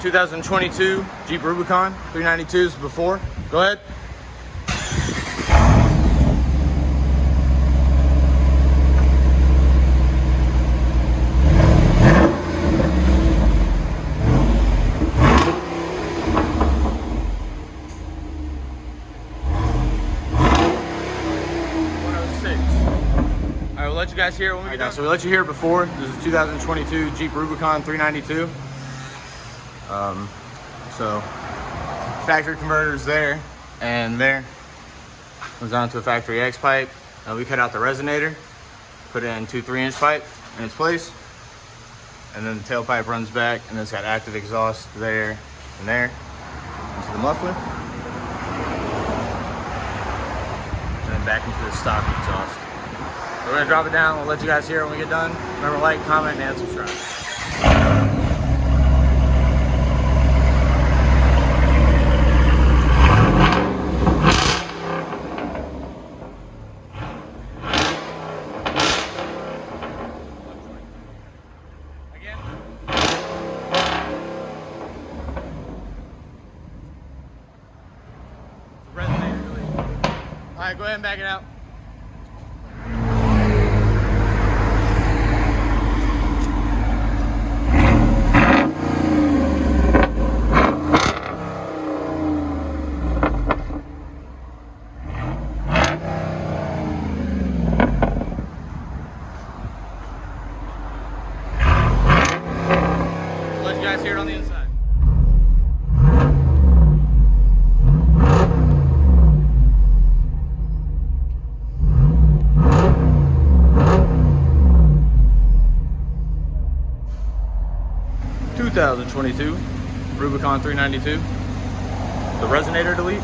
2022 Jeep Rubicon 392s before. Go ahead. All right, we'll let you guys hear it when we get done. So we let you hear it before. This is 2022 Jeep Rubicon 392. So factory converters there and there. Goes down to a factory X pipe. We cut out the resonator, put in 2 3-inch pipe in its place, and then the tailpipe runs back, and it's got active exhaust there and there into the muffler, and then back into the stock exhaust. We're gonna drop it down. We'll let you guys hear it when we get done. Remember, like, comment, and subscribe. Again. It's a resonator release. All right, go ahead and back it out. Let you guys hear it on the inside. '22 Rubicon 392. The resonator delete.